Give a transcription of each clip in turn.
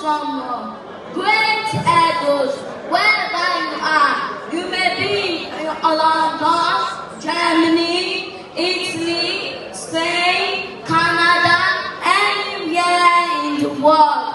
some great elders, wherever you are. You may be in London, Germany, Italy, Spain, Canada, anywhere in the world.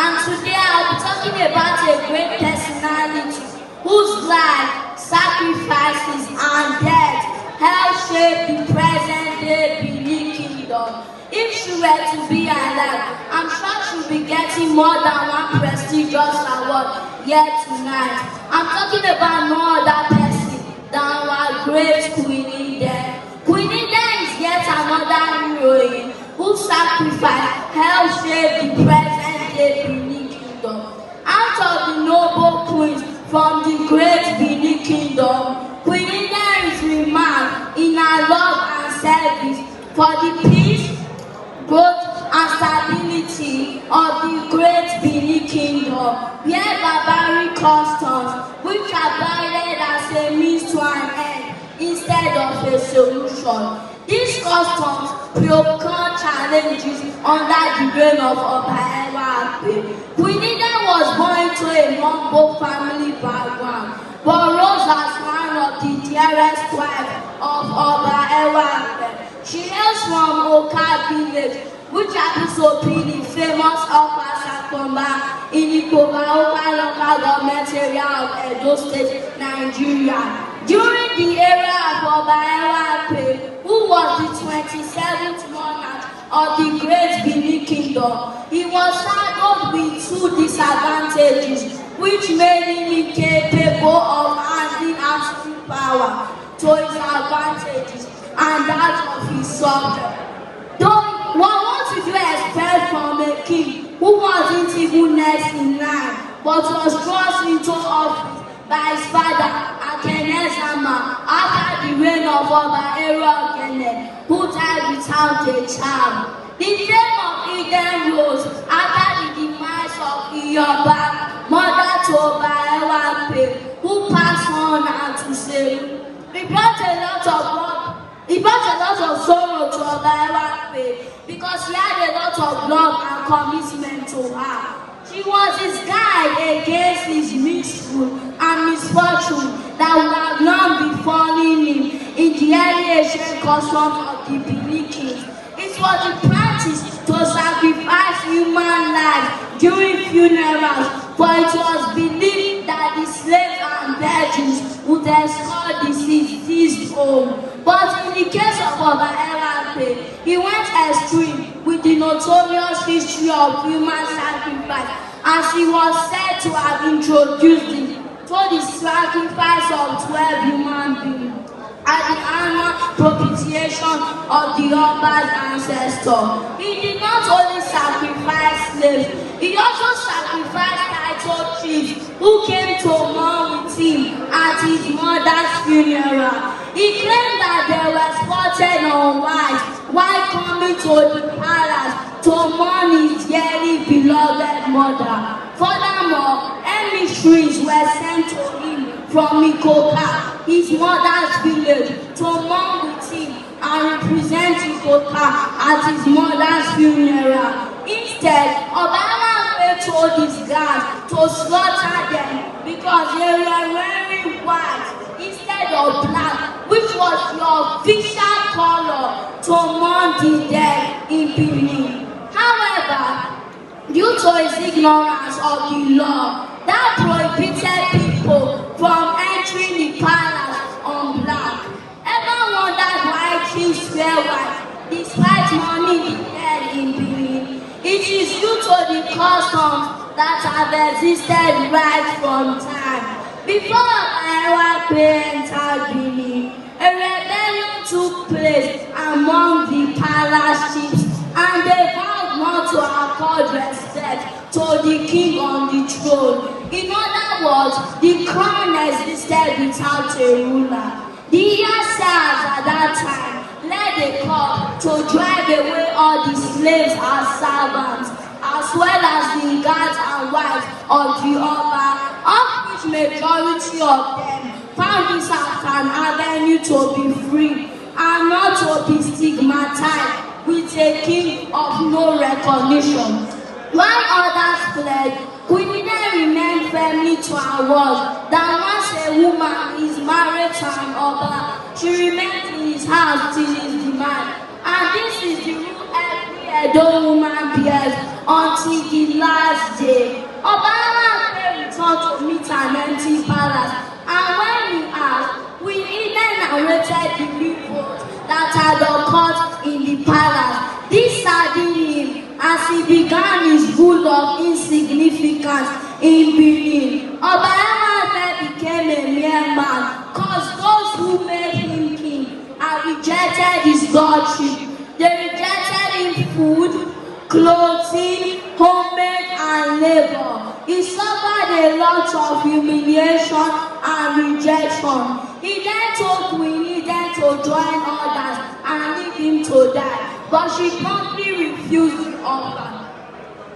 And today I'll be talking about a great personality whose life, sacrifices, and death helped shape the present-day Benin kingdom. If she were to be alive, I'm sure she'll be getting more than one prestigious award here tonight. I'm talking about no other person than our great Queen Iden. Queen Iden is yet another heroine who sacrificed helped shape the present-day Benin kingdom. Out of the noble queens from the great Benin kingdom, Queen Iden is renowned in her love and service for the peace, growth, and stability of the great Benin kingdom, where barbaric customs, which are guided as a means to an end instead of a solution. These customs procure challenges under the reign of Oba Queen Iden was born to a humble family background, but rose as one of the dearest wives of Oba. She hails from Oka village, which happens to be the famous Oka Sakomba in the Oka local government area of Edo State, Nigeria. During the era of Oba who was the 27th monarch of the great Benin kingdom, he was saddled with two disadvantages which made him incapable of handling absolute power to his advantages and that of his subjects. Though what would you expect from a king who wasn't even next in line but was thrust into office by his father Akenezama after the reign of Oba Akene, who died without a child. The name of Iden rose after the demise of Iyoba, mother to Oba who passed on and to say, he brought a lot of sorrow to Oba because he had a lot of love and commitment to her. She was his guide against his misrule and misfortune that would have not befallen him in the early ancient customs of the Benin kings. It was the practice to sacrifice human life during funerals, for it was believed that the slaves and virgins would escort the deceased home. But in the case of Oba he went extreme with the notorious history of human sacrifice, as he was said to have introduced it to the sacrifice of 12 human beings at the annual propitiation of the Oba's ancestor. He did not only sacrifice slaves, he also sacrificed titled chiefs who came to mourn with him at his mother's funeral. He claimed that they were spotted on white while coming to the palace to mourn his dearly beloved mother. Furthermore, emissaries were sent to him from Ikoka, his mother's village, to mourn with him and represent Ikoka at his mother's funeral. Instead, Oba told his guards to slaughter them because they were wearing white instead of black, which was the official color to mourn the dead in Benin. However, due to his ignorance of the law that prohibited people from entering the palace on black, ever wondered why kings wear white despite mourning the dead in Benin? It is due to the customs that have existed right from time. Before Oba entered Benin, a rebellion took place among the palace chiefs, and they vowed not to accord respect to the king on the throne. In other words, the crown existed without a ruler. The Yassas at that time led a call to drive away all the slaves as servants, as well as the guards of the Oba, of which majority of them found this as an avenue to be free and not to be stigmatized with a king of no recognition. While others fled, Queen Iden remained firmly to her word that once a woman is married to an Oba, she remains in his house till his demise. And this is the rule every Edo woman bears until the last day. Oba returned to meet an empty palace, and when he asked, Queen Iden narrated the report that had occurred in the palace. This saddened him as he began his rule of insignificance in Benin. Oba became a mere man, cause those who made him king and rejected his lordship. They rejected him food, clothing, homage, and labor. He suffered a lot of humiliation and rejection. He then told Queen Iden to join others and leave him to die, but she promptly refused the offer.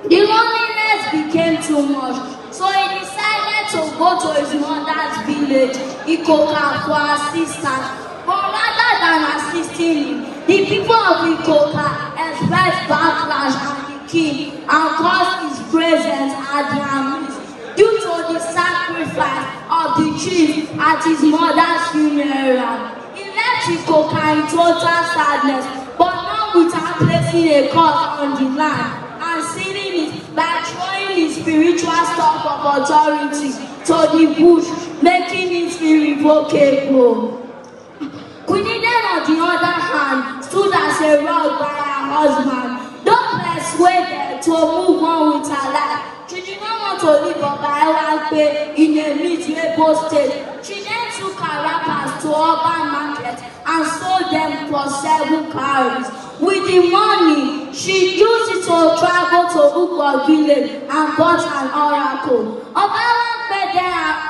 The loneliness became too much, so he decided to go to his mother's village, Ikoka, for assistance. But rather than assisting him, the people of Ikoka expressed backlash at the king and caused his presence at their midst due to the sacrifice of the chief at his mother's funeral. He left Ikoka in total sadness, but not without placing a curse on the land and sealing it by throwing his spiritual stock of authority to the bush, making it irrevocable. Queen Iden, on the other hand, stood as a rock by her husband. Though persuaded to move on with her life, she did not want to live Oba in a mid-labor state. She then took her wrappers to urban market and sold them for 7 cowries. With the money, she used it to travel to Ukwa village and bought an oracle. Oba then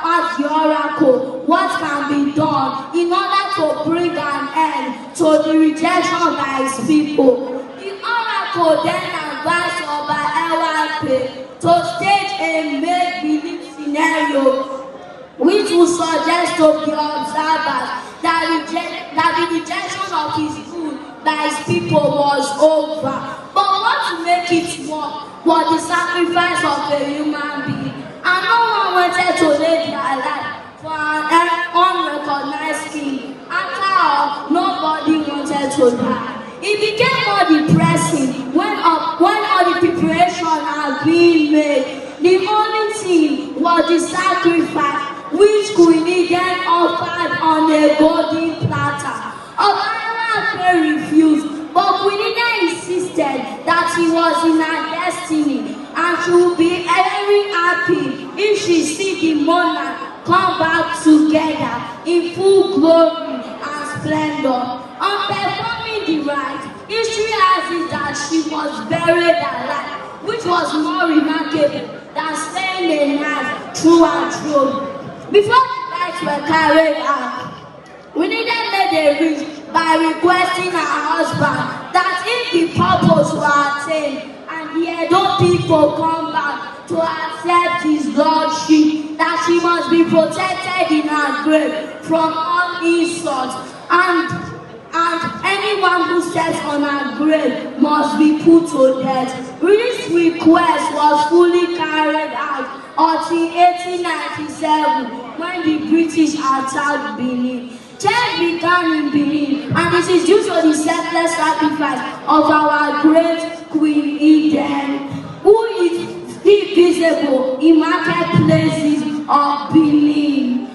asked the oracle what can be done in order to bring an end to the rejection by his people. The oracle then advised Oba to stage a make-believe scenario which would suggest to the observers that the rejection of his food by his people was over. But what to make it work was the sacrifice of a human being. And no one wanted to lay their life for an unrecognized king. After all, nobody wanted to die. It became more depressing when all the preparations are being made. The only thing was the sacrifice which Queen Iden offered on a golden platter. Oba refused, but Queen Iden insisted that he was in her destiny and she would be very happy if she see the monarch come back together in full glory and splendor. On performing the rite, history has it that she was buried alive, which was more remarkable than staying a night through her throat. Before the lights were carried out, we needed made a wish by requesting her husband that if the purpose were attained and the Edo people come back to accept his lordship, that she must be protected in her grave from all insults, and anyone who steps on her grave must be put to death. This request was fully carried out until 1897 when the British attacked Benin. Change began in Benin, and this is due to the selfless sacrifice of our great Queen Iden, who is still visible in marketplaces of Benin,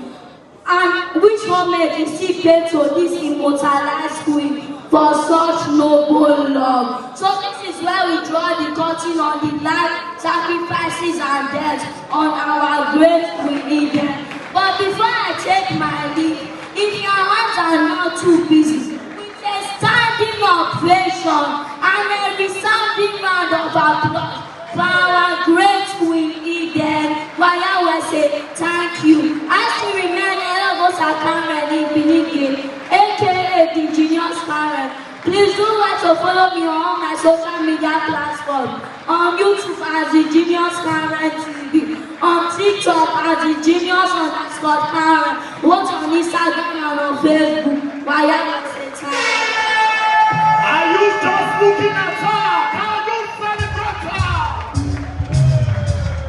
and which homage is still paid to this immortalized queen for such noble love. So this is where we draw the curtain on the life, sacrifices, and death on our great Queen Iden. But before I take my leave, if your hands are not too busy, with a standing ovation and a resounding round of applause for our great Queen Iden, while I will say thank you. I still remain Elagos Akamedi Binike, aka the Genius Karen. Please do like to follow me on all my social media platforms. On YouTube as the Genius Karen TV. _Karen. Watch on Instagram and on Facebook. Why